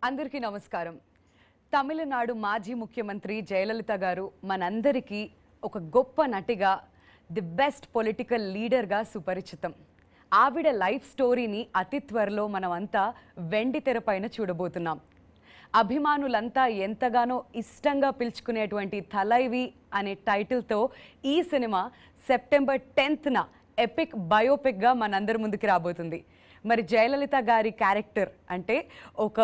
అందరికీ నమస్కారం. తమిళనాడు మాజీ ముఖ్యమంత్రి జయలలిత గారు మనందరికీ ఒక గొప్ప నటిగా, ది బెస్ట్ పొలిటికల్ లీడర్గా సుపరిచితం. ఆవిడ లైఫ్ స్టోరీని అతి త్వరలో మనమంతా వెండి తెరపైన చూడబోతున్నాం. అభిమానులంతా ఎంతగానో ఇష్టంగా పిలుచుకునేటువంటి థలైవి అనే టైటిల్తో ఈ సినిమా సెప్టెంబర్ 10న ఎపిక్ బయోపిక్గా మనందరి ముందుకు రాబోతుంది. మరి జయలలిత గారి క్యారెక్టర్ అంటే ఒక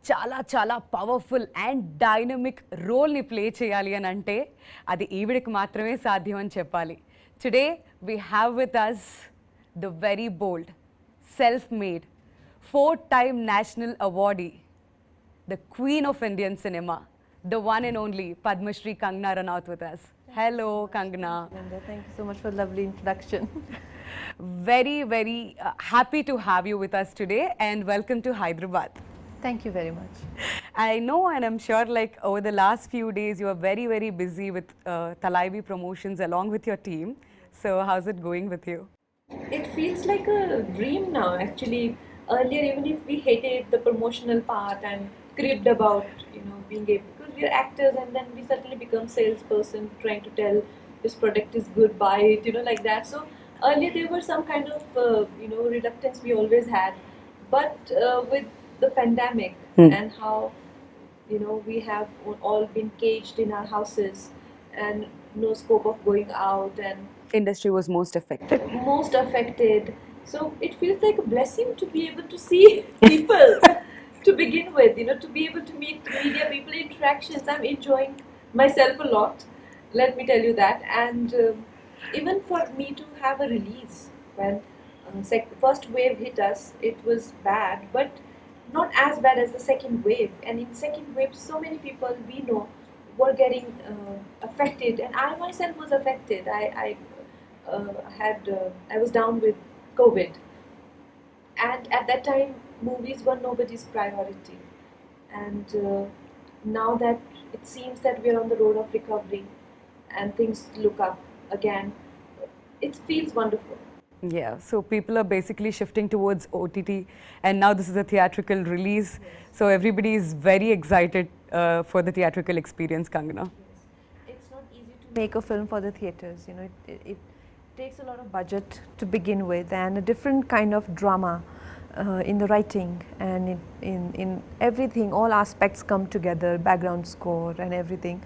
చాలా చాలా పవర్ఫుల్ అండ్ డైనమిక్ రోల్ని ప్లే చేయాలి అని అంటే అది ఈవిడికి మాత్రమే సాధ్యం అని చెప్పాలి. Today we have with us the very bold, self made, 4-time national awardee, the queen of Indian cinema, the one and only Padma Shri Kangana Ranaut with us. Hello, Kangana. Thank you so much for the lovely introduction. Very happy to have you with us today and welcome to Hyderabad. Thank you very much. I know and I'm sure like over the last few days you are very busy with Thalaivi promotions along with your team. So how's it going with you? It feels like a dream now actually. Earlier, even if we hated the promotional part and cribbed about being able, because we are actors and then we suddenly become salesperson trying to tell this product is good, buy it, like that. So earlier there were some kind of reluctance we always had, but with the pandemic and how we have all been caged in our houses and no scope of going out, and Industry was most affected. So it feels like a blessing to be able to see people to begin with, to be able to meet media people, interactions. I'm enjoying myself a lot, let me tell you that. And even for me to have a release when first wave hit us, it was bad, but not as bad as the second wave. And in second wave, so many people we know were getting affected, and I myself was affected. I was down with COVID, and at that time movies were nobody's priority, and now that it seems that we're on the road of recovery and things look up again, it feels wonderful. Yeah, so people are basically shifting towards OTT and now this is a theatrical release. Yes. So everybody is very excited for the theatrical experience, Kangana. Yes. It's not easy to make a film for the theatres, it takes a lot of budget to begin with and a different kind of drama in the writing and in everything. All aspects come together, background score and everything.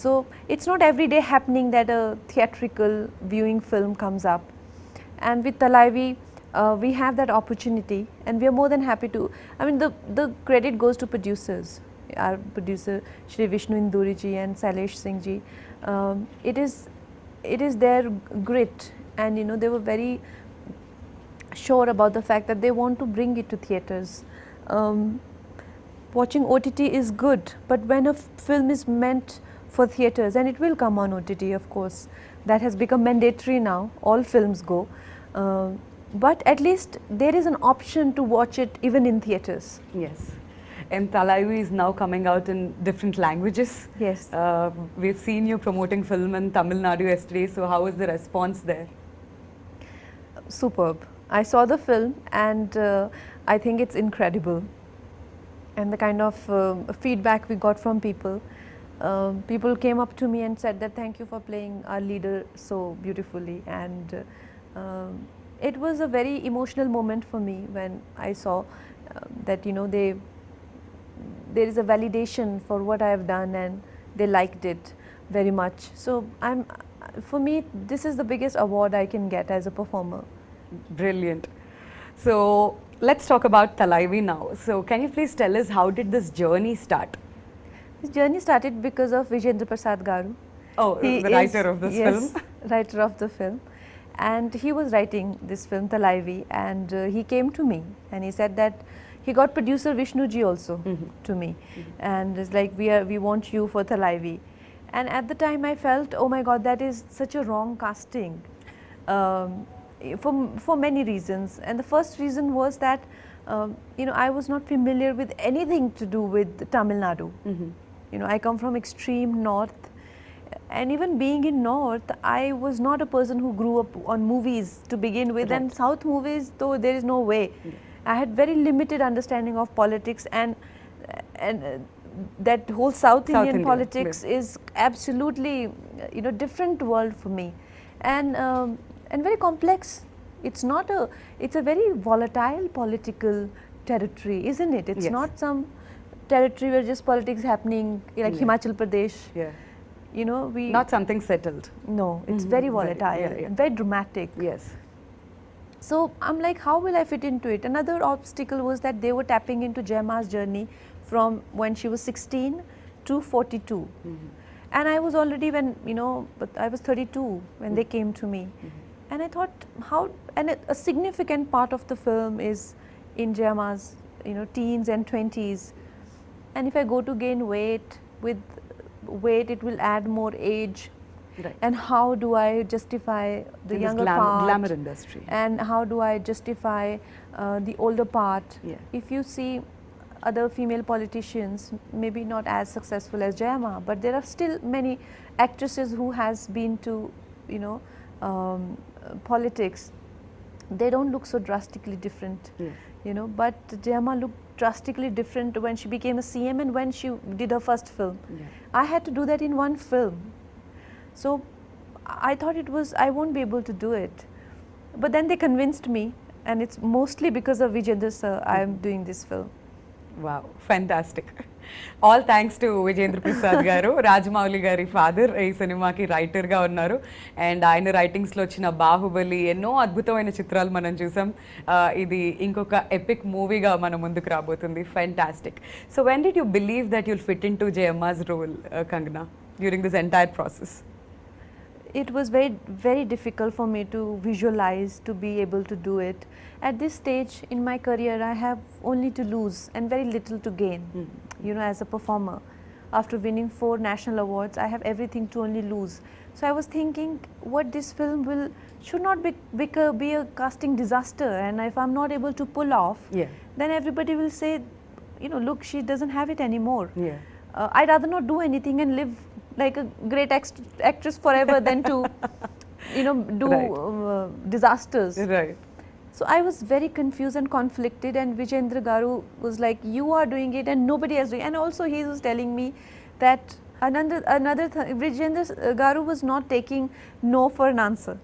So it's not every day happening that a theatrical viewing film comes up, and with Thalaivi we have that opportunity and we are more than happy to. I mean, the credit goes to producers, our producer Shri Vishnu Induriji and Sailesh Singh ji. It is their grit, and they were very sure about the fact that they want to bring it to theatres. Watching OTT is good, but when a film is meant for theatres, and it will come on OTT, of course, that has become mandatory now, all films go, but at least there is an option to watch it even in theatres. Yes. And Thalaivi is now coming out in different languages. Yes. We've seen you promoting film in Tamil Nadu yesterday, so how is the response there? Superb. I saw the film and I think it's incredible, and the kind of feedback we got from people. People came up to me and said that thank you for playing our leader so beautifully, and it was a very emotional moment for me when I saw that there is a validation for what I have done and they liked it very much. So for me this is the biggest award I can get as a performer. Brilliant. So let's talk about Thalaivi now. So can you please tell us how did this journey start? This journey started because of Vijayendra Prasad Garu. Oh, the writer of this film. Yes, writer of the film. And he was writing this film Thalaivi, and he came to me and he said that he got producer Vishnu ji also to me, and it's like we want you for Thalaivi. And at the time I felt, oh my God, that is such a wrong casting for many reasons. And the first reason was that I was not familiar with anything to do with Tamil Nadu. I come from extreme north, and even being in north, I was not a person who grew up on movies to begin with. Right. And south movies, though, there is no way. I had very limited understanding of politics, and and that whole South Indian India, politics is absolutely, different world for me, and very complex. It's not a, it's a very volatile political territory, isn't it? It's Yes. not some territory where just politics happening, like Yeah. Himachal Pradesh. Yeah. We Not something settled. no, it's Mhm. very Very- volatile, yeah, yeah. very dramatic. Yes. So I'm like, how will I fit into it? Another obstacle was that they were tapping into Jaima's journey from when she was 16 to 42. And I was already but I was 32 when they came to me. And I thought, a significant part of the film is in Jaima's, teens and 20s. And if I go to gain weight, with weight it will add more age. Right. And how do I justify the In this younger part? glamour industry. And how do I justify the older part? Yeah. If you see other female politicians, maybe not as successful as Jayama, but there are still many actresses who has been to, politics. They don't look so drastically different, Yes. But Jayama looked drastically different when she became a CM and when she did her first film. Yeah. I had to do that in one film. So I thought I won't be able to do it. But then they convinced me, and it's mostly because of Vijayendra sir I am doing this film. Wow, fantastic. All thanks to Vijayendra Prasad garu, Rajamouli gari father ఈ సినిమాకి writer గా ఉన్నారు and ఆయన writings లో వచ్చిన బాహుబలి ఎన్నో అద్భుతమైన చిత్రాలు మనం చూసాం ఇది ఇంకొక ఎపిక్ మూవీగా మన ముందుకు రాబోతుంది fantastic so when did you believe that you'll fit into Jayamma's role Kangana during this entire process It was very, very difficult for me to visualize, to be able to do it. At this stage in my career, I have only to lose and very little to gain, as a performer. After winning 4 national awards, I have everything to only lose. So I was thinking, what this film should not be a casting disaster, and if I'm not able to pull off, then everybody will say, look, she doesn't have it anymore. I'd rather not do anything and live like a great actress forever than to, do Right. disasters. Right. So I was very confused and conflicted, and Vijayendra Garu was like, you are doing it and nobody else doing it. And also he was telling me that another Vijayendra Garu was not taking no for an answer.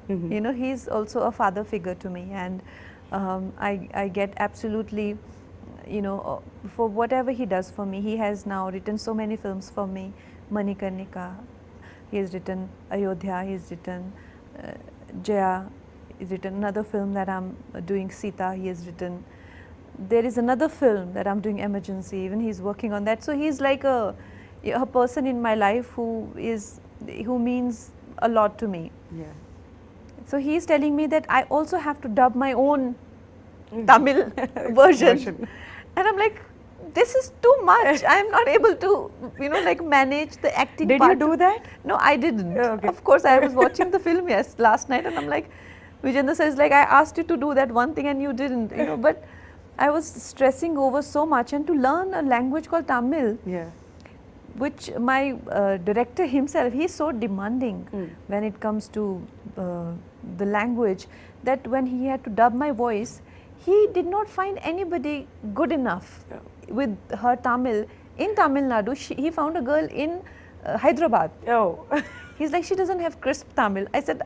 He's also a father figure to me, and I get absolutely, for whatever he does for me. He has now written so many films for me. Manikarnika, he has written Ayodhya, he has written Jaya, he's written another film that I'm doing, Sita, he has written. There is another film that I'm doing, Emergency, even he's working on that. So he's like a person in my life who means a lot to me. Yeah. So he's telling me that I also have to dub my own Tamil version. And I'm like, this is too much. I'm not able to, manage the acting Did part. you do that? No, I didn't. Oh, okay. Of course, I was watching the film last night, and I'm like, Vijayendra says, like, I asked you to do that one thing and you didn't, but I was stressing over so much, and to learn a language called Tamil, Yeah. which my director himself, he's so demanding when it comes to the language, that when he had to dub my voice, he did not find anybody good enough with her Tamil. In Tamil Nadu, he found a girl in Hyderabad. Oh. He's like, she doesn't have crisp Tamil. I said,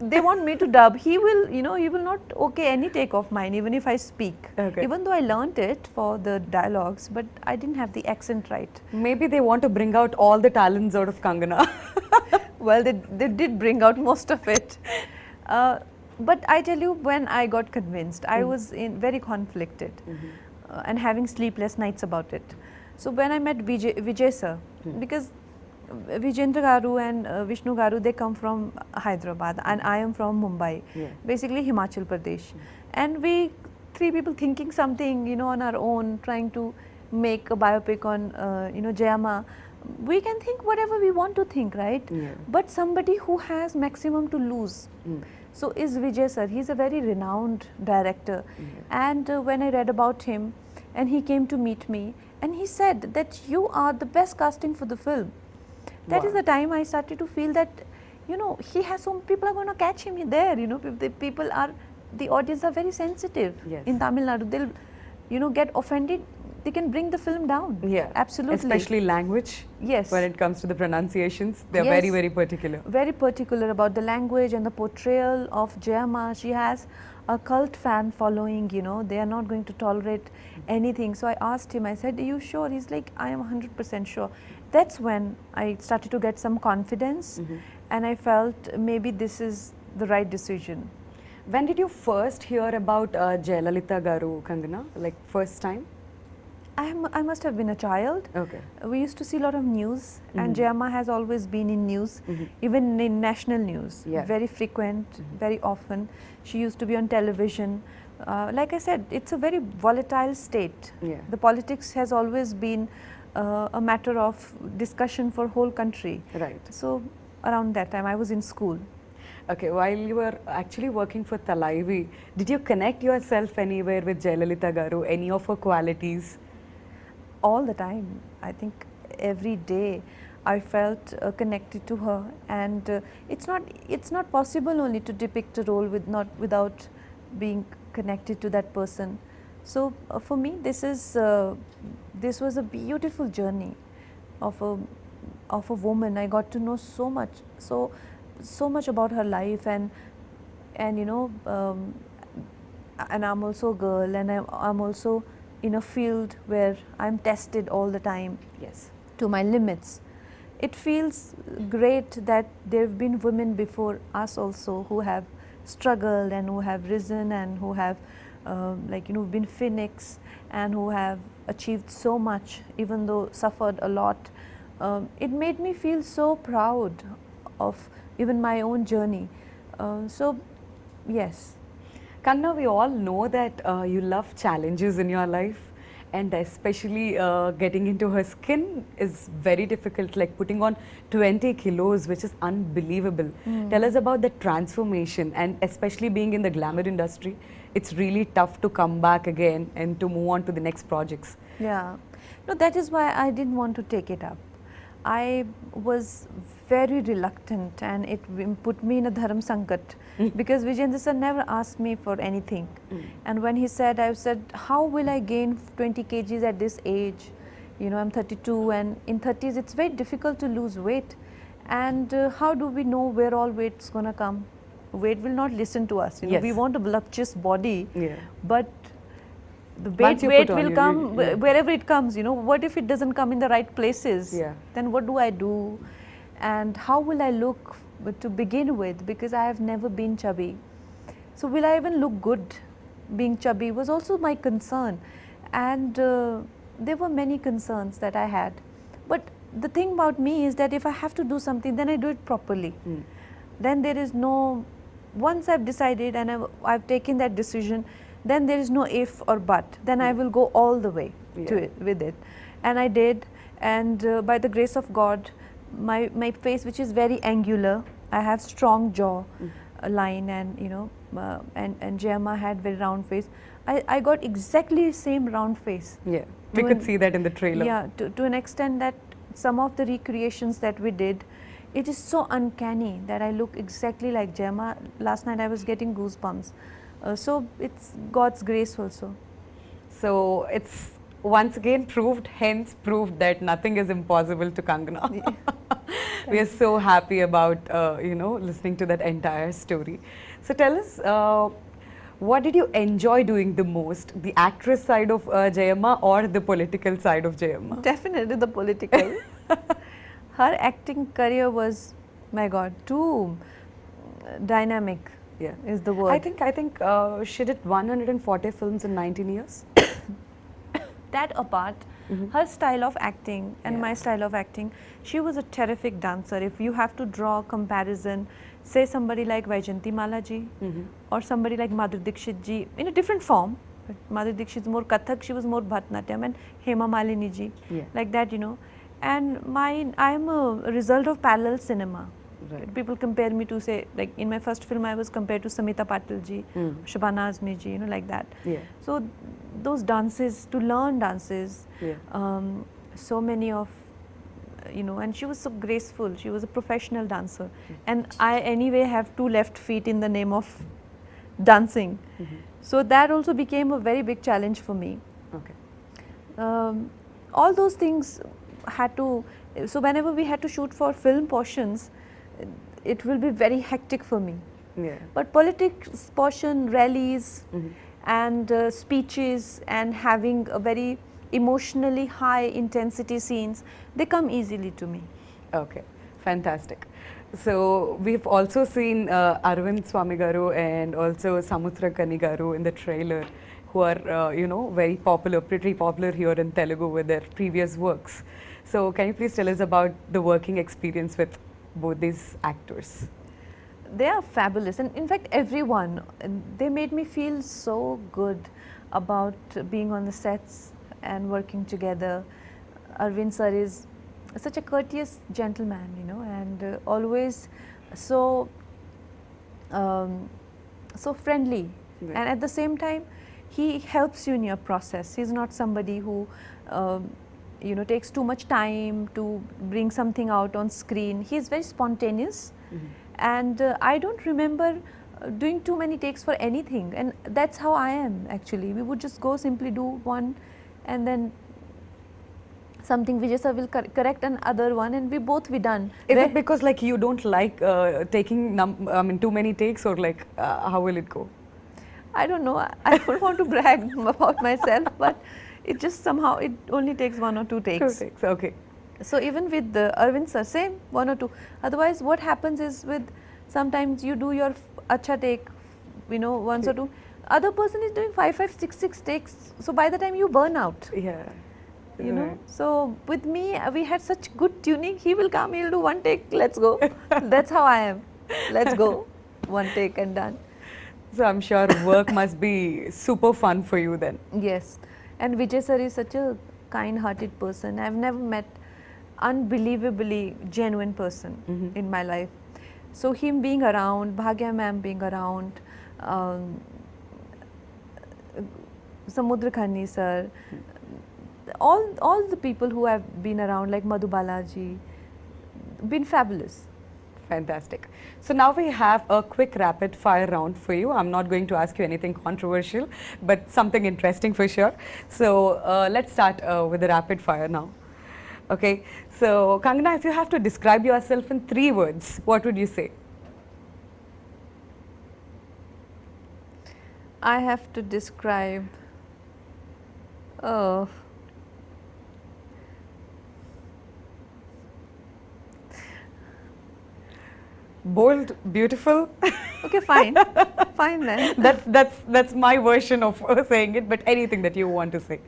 they want me to dub. He will, he will not okay any take of mine, even if I speak. Okay. Even though I learnt it for the dialogues, but I didn't have the accent right. Maybe they want to bring out all the talents out of Kangana. Well, they did bring out most of it. But I tell you, when I got convinced, I was very conflicted and having sleepless nights about it. So when I met Vijay sir, because Vijayendra Garu and Vishnu Garu, they come from Hyderabad and I am from Mumbai, basically Himachal Pradesh. And we 3 people thinking something, on our own, trying to make a biopic on, Jayama. We can think whatever we want to think, right? But somebody who has maximum to lose. So is Vijay sir. He's a very renowned director. And when I read about him, and he came to meet me, and he said that you are the best casting for the film. That is the time I started to feel that, he has some people are going to catch him there. The audience are very sensitive Yes. in Tamil Nadu. They'll, get offended they can bring the film down. Yeah. Absolutely. Especially language. Yes. When it comes to the pronunciations, they're Yes. very, very particular. Very particular about the language and the portrayal of Jayama. She has a cult fan following, you know, they are not going to tolerate anything. So I asked him, I said, are you sure? He's like, I am 100% sure. That's when I started to get some confidence, and I felt maybe this is the right decision. When did you first hear about Jayalalitha Garu, Kangana? Like first time? I must have been a child. Okay. We used to see a lot of news, and Jayama has always been in news, even in national news, Yeah. very frequent, very often. She used to be on television. Like I said, it's a very volatile state. Yeah. The politics has always been a matter of discussion for whole country. Right. So around that time, I was in school. Okay, while you were actually working for Thalaivi, did you connect yourself anywhere with Jayalalitha Garu, any of her qualities? All the time. I think every day I felt connected to her, and it's not possible only to depict a role without being connected to that person. So for me, this was a beautiful journey of a woman. I got to know so much about her life, and you know, and I'm also a girl, and I'm also in a field where I'm tested all the time Yes. to my limits. It feels great that there have been women before us also who have struggled and who have risen and who have been phoenix and who have achieved so much, even though suffered a lot. It made me feel so proud of even my own journey. So yes. Kangana, we all know that you love challenges in your life, and especially getting into her skin is very difficult, like putting on 20 kilos, which is unbelievable. Tell us about the transformation, and especially being in the glamour industry, it's really tough to come back again and to move on to the next projects. Yeah, no, that is why I didn't want to take it up. I was very reluctant, and it put me in a dharam sankat because Vijayendra sir never asked me for anything. And when he said, I said, how will I gain 20 kgs at this age? You know, I'm 32, and in 30s it's very difficult to lose weight. And how do we know where all weight's gonna come? Weight will not listen to us. You know, Yes. we want a voluptuous body, Yeah. but the Once you weight put on, will you- come yeah. wherever it comes. You know, what if it doesn't come in the right places? Yeah. Then what do I do? And how will I look to begin with? Because I have never been chubby. So will I even look good being chubby was also my concern. And there were many concerns that I had. But the thing about me is that if I have to do something, then I do it properly. Then there is no, once I've decided and I've taken that decision, then there is no if or but. Then I will go all the way to Yeah. it, with it. And I did. And by the grace of God, my face, which is very angular, I have strong jaw line, and you know, and Jayama had very round face. I got exactly same round face. Yeah, we To could an- see that in the trailer. Yeah, to an extent that some of the recreations that we did, it is so uncanny that I look exactly like Jayama. Last night I was getting goosebumps. So it's God's grace also. So it's once again hence proved that nothing is impossible to Kangana. We are so happy about listening to that entire story. So tell us, what did you enjoy doing the most, the actress side of Jayama or the political side of Jayama? Definitely the political. Her acting career was, my God, too dynamic. Yeah. Is the word. I think she did 140 films in 19 years. That apart, her style of acting and Yeah. my style of acting, she was a terrific dancer. If you have to draw a comparison, say somebody like Vaijayanti Mala ji or somebody like Madhuri Dixit ji in a different form. But Madhuri Dixit is more Kathak, she was more Bharatanatyam, and Hema Malini ji, Yeah. like that, you know. And I am a result of parallel cinema. Right. People compare me to, say, like in my first film I was compared to Samita Patil ji, Shabana Azmi ji, you know, like that. Yeah. So those dances, to learn dances, Yeah. so many of, you know, and she was so graceful. She was a professional dancer. And I anyway have 2 left feet in the name of dancing. So that also became a very big challenge for me. Okay. All those things had to, so whenever we had to shoot for film portions, it will be very hectic for me. Yeah. But politics portion, rallies, Mhm. and speeches, and having a very emotionally high intensity scenes, they come easily to me. Okay, fantastic. So we've also seen Arvind Swami Garu and also Samutra Kani Garu in the trailer, who are very popular, pretty popular here in Telugu with their previous works. So can you please tell us about the working experience with both these actors? They are fabulous, and in fact everyone, they made me feel so good about being on the sets and working together. Arvind sir is such a courteous gentleman, and always so so friendly. Right. And at the same time, he helps you in your process. He's not somebody who takes too much time to bring something out on screen. He's very spontaneous. Mhm. And I don't remember doing too many takes for anything, and that's how I am actually. We would just go simply do one, and then something Vijay sir will correct another one, and we both be done. Is it because like you don't like taking too many takes, or like how will it go? I don't know. I don't want to brag about myself, but it just somehow it only takes 1 or 2 takes. 2 takes, okay. So even with the Arvind sir, same 1 or 2. Otherwise, what happens is with sometimes you do your acha take, once or 2. Other person is doing 5, 6 takes. So by the time you burn out, Yeah. you know. So with me, we had such good tuning. He will come, he'll do 1 take. Let's go. That's how I am. Let's go. 1 take and done. So I'm sure work must be super fun for you then. Yes. And Vijay sir is such a kind-hearted person. I've never met unbelievably genuine person Mhm. in my life. So him being around, Bhagya ma'am being around, Samudra Khani sir, all the people who have been around, like Madhu Balaji, been fabulous. Fantastic. So now we have a quick rapid fire round for you. I'm not going to ask you anything controversial, but something interesting for sure. So let's start with the rapid fire now. Okay. So Kangana, if you have to describe yourself in 3 words, what would you say? I have to describe. Oh. Bold, beautiful. Okay, fine. Fine then. That's my version of saying it, but anything that you want to say.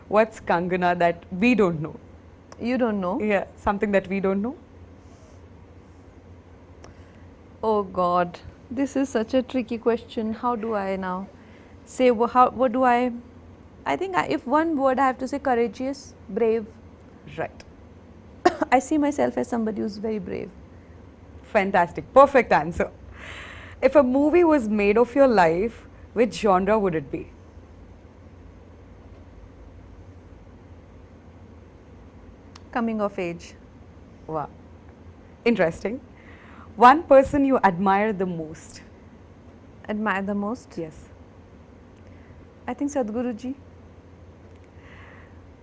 What's Kangana that we don't know? You don't know? Yeah, something that we don't know. Oh God, this is such a tricky question. How do I now say, what do I think if one word I have to say, courageous, brave. Right. I see myself as somebody who's very brave. Fantastic. Perfect answer. If a movie was made of your life, which genre would it be? Coming of age. Wow. Interesting. One person you admire the most? Admire the most? Yes. I think Sadhguruji.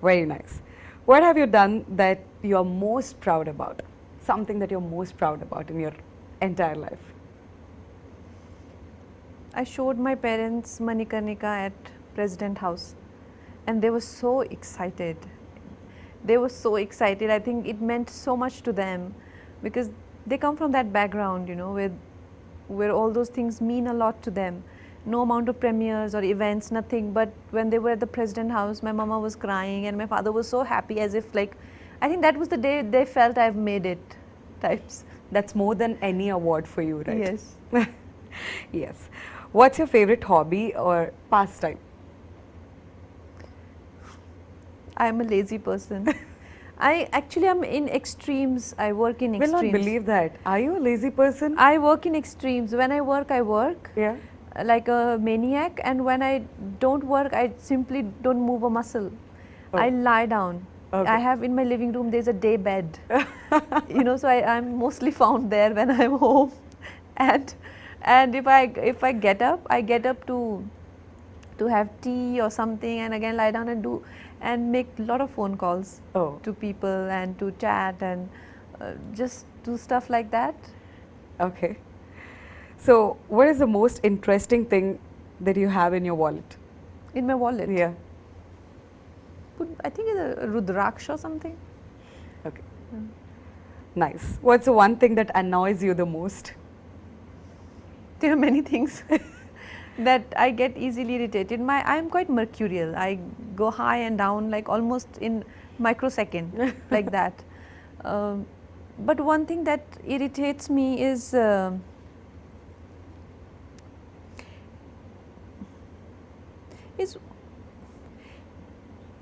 Very nice. What have you done that you're most proud about? Something that you're most proud about in your entire life? I showed my parents Manikarnika at President House, and they were so excited. They were so excited. I think it meant so much to them because they come from that background, where all those things mean a lot to them. No amount of premieres or events, nothing. But when they were at the President House, my mama was crying and my father was so happy, as if like, I think that was the day they felt I've made it, types. That's more than any award for you, right? Yes. Yes. What's your favorite hobby or pastime? I'm a lazy person. I actually am in extremes. I work in Will extremes. not believe that. Are you a lazy person? I work in extremes. When I work Yeah. like a maniac, and when I don't work, I simply don't move a muscle. Oh. I lie down. Okay. I have in my living room, there's a day bed. So I'm mostly found there when I'm home. And if I get up, to have tea or something, and again lie down and do. and make a lot of phone calls Oh, to people and to chat and just do stuff like that. okay. So, what is the most interesting thing that you have in your wallet? In my wallet. Yeah. I think it's a Rudraksha or something. Okay. Nice. What's the one thing that annoys you the most? There are many things that I get easily irritated. I'm quite mercurial. I go high and down like almost in microsecond, like that. But one thing that irritates me is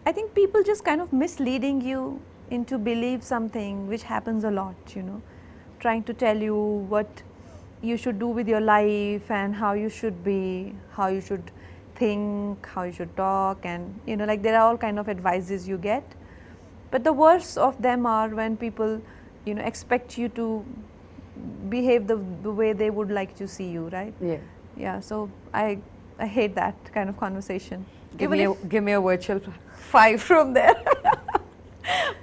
I think people just kind of misleading you into believe something, which happens a lot, you know, trying to tell you what you should do with your life and how you should be, how you should think, how you should talk, and you know, like there are all kind of advices you get. But the worst of them are when people, you know, expect you to behave the way they would like to see you, right? Yeah. Yeah, so I hate that kind of conversation. Give Even me, if- give me a virtual 5 from there.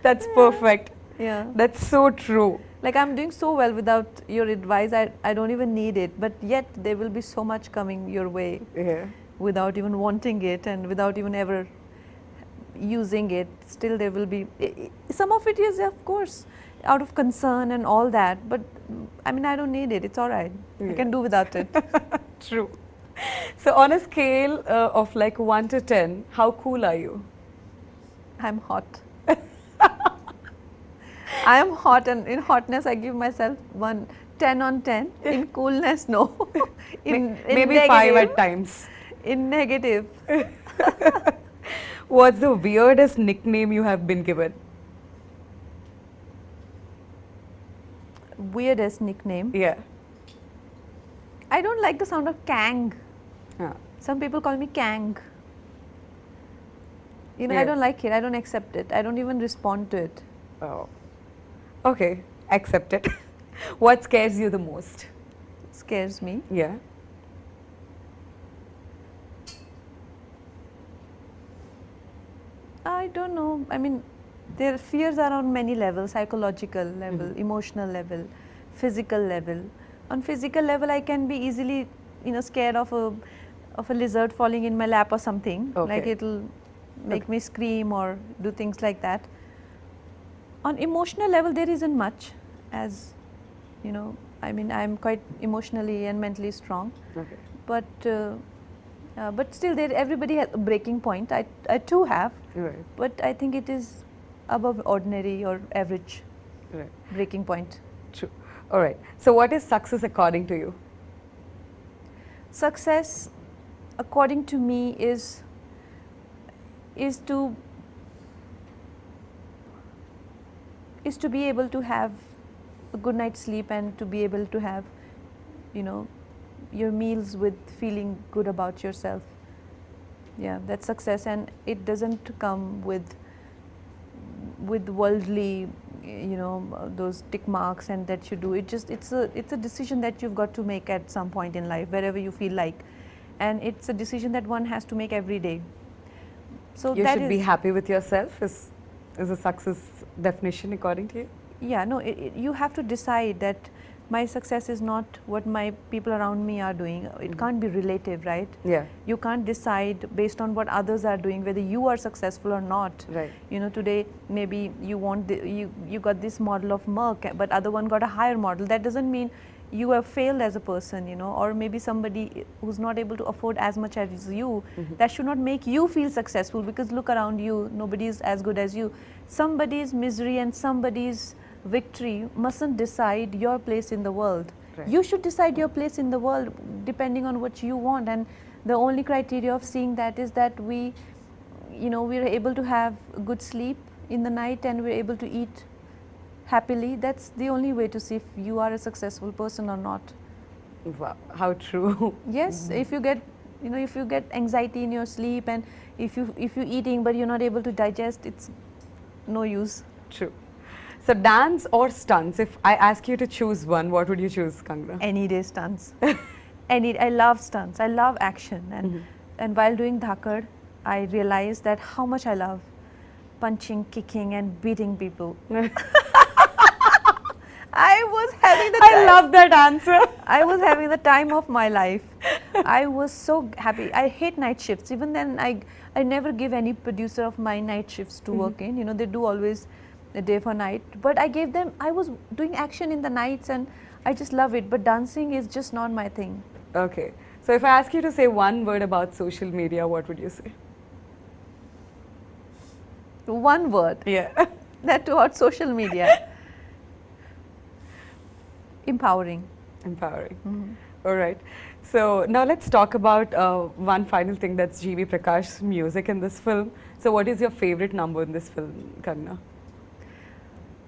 That's perfect. yeah. That's so true. Like I'm doing so well without your advice, I don't even need it, but yet there will be so much coming your way Yeah. without even wanting it and without even ever using it. Still there will be, some of it is of course out of concern and all that, but I mean I don't need it, it's alright, I Yeah. can do without it. True. So, on a scale of like 1 to 10, how cool are you? I'm hot. I am hot, and in hotness I give myself 10 on 10. In coolness, no. in Maybe 5 negative- at times. In negative, What's the weirdest nickname you have been given? weirdest nickname. Yeah. I don't like the sound of Kang. Ah. Some people call me Kang. You know, Yeah. I don't like it. I don't accept it. I don't even respond to it. Oh. Okay. Accept it. What scares you the most? It scares me. Yeah. I don't know. I mean, their fears are on many levels: psychological level, emotional level, physical level. On physical level, I can be easily, you know, scared of a lizard falling in my lap or something. Okay. Like it'll make me scream or do things like that. On emotional level, there isn't much, as you know. I mean, I'm quite emotionally and mentally strong, Okay. but still, everybody has a breaking point. I too have. Right. But I think it is above ordinary or average Right. breaking point. True. All right. So, what is success according to you? Success, according to me, is to be able to have a good night's sleep and to be able to have, you know, your meals with feeling good about yourself. Yeah, that's success, and it doesn't come with worldly, you know, those tick marks and that you do. It's a decision that you've got to make at some point in life, wherever you feel like, and it's a decision that one has to make every day. So You that should be is- happy with yourself. Is a success definition according to you? Yeah, no, you have to decide that my success is not what my people around me are doing. It can't be relative, right? Yeah. You can't decide based on what others are doing whether you are successful or not. Right. You know, today maybe you want you got this model of Merc, but other one got a higher model. That doesn't mean you have failed as a person, you know, or maybe somebody who's not able to afford as much as you. That should not make you feel successful, because look around you, nobody is as good as you. Somebody's misery and somebody's victory mustn't decide your place in the world. Right. You should decide your place in the world depending on what you want, and the only criteria of seeing that is that we are able to have good sleep in the night and we're able to eat happily. That's the only way to see if you are a successful person or not. Wow. How true. Yes, if you get anxiety in your sleep, and if you're eating but you're not able to digest, it's no use. True. So, dance or stunts? If I ask you to choose one, what would you choose, Kangana? Any day stunts. I love stunts. I love action, and while doing Dhakad, I realized that how much I love punching, kicking, and beating people. I was having the I love that answer. I was having the time of my life. I was so happy. I hate night shifts. Even then, I never give any producer of my night shifts to work in. You know, they do always a day for night. But I gave them, I was doing action in the nights and I just love it. But dancing is just not my thing. Okay. So if I ask you to say one word about social media, what would you say? One word. Yeah. That too on social media. Empowering. Empowering. All right. So now let's talk about one final thing, that's G.V. Prakash's music in this film. So what is your favorite number in this film, Kangana?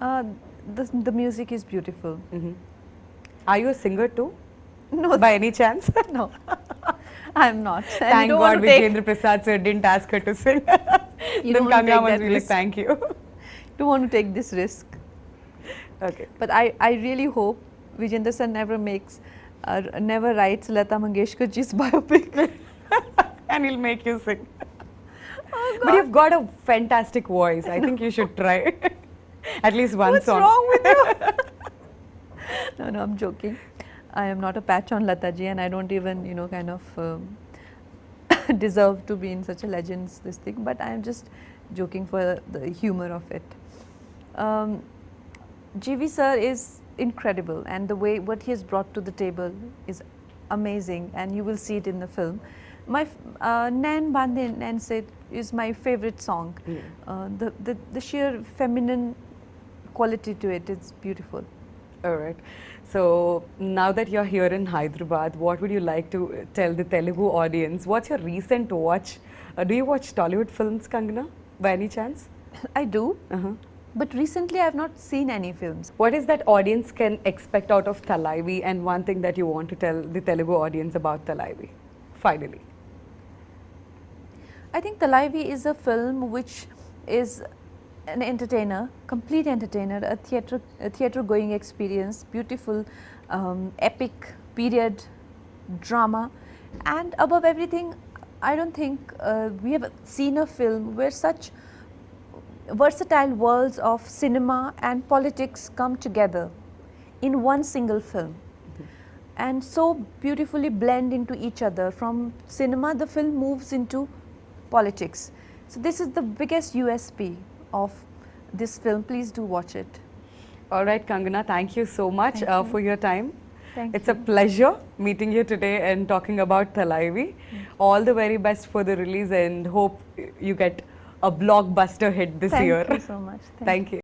The music is beautiful. Are you a singer too? No, By any chance? no, I'm not. And Thank you don't God want to take- Vijendra Prasad sir didn't ask her to sing. You Then don't want to Kangana take must that be like, risk. thank you. don't want to take this risk. Okay. But I really hope Vijendra sir never writes Lata Mangeshkar ji's biopic. And he'll make you sing. Oh, But you've got a fantastic voice. I think you should try at least one What's song. wrong with you? No, I'm joking. I am not a patch on Lata ji, and I don't even, kind of deserve to be in such a legend's this thing. But I am just joking for the humor of it. GV sir is incredible, and the way what he has brought to the table is amazing, and you will see it in the film. My Nan Bande Nan Said is my favorite song. The sheer feminine quality to it is beautiful. All right. So now that you're here in Hyderabad, what would you like to tell the Telugu audience? What's your recent watch? Do you watch Tollywood films, Kangana, by any chance? I do, but recently I have not seen any films. What is that audience can expect out of Thalaivi, and one thing that you want to tell the Telugu audience about Thalaivi, finally? I think Thalaivi is a film which is an entertainer, complete entertainer, a theatre going experience, beautiful, epic period drama, and above everything, I don't think we have seen a film where such versatile worlds of cinema and politics come together in one single film and so beautifully blend into each other. From cinema, the film moves into politics. So this is the biggest USP of this film. Please do watch it. All right, Kangana, thank you so much for your time. Thank It's a pleasure meeting you today and talking about Thalaivi. All the very best for the release, and hope you get a blockbuster hit this year. Thank you so much. Thank you.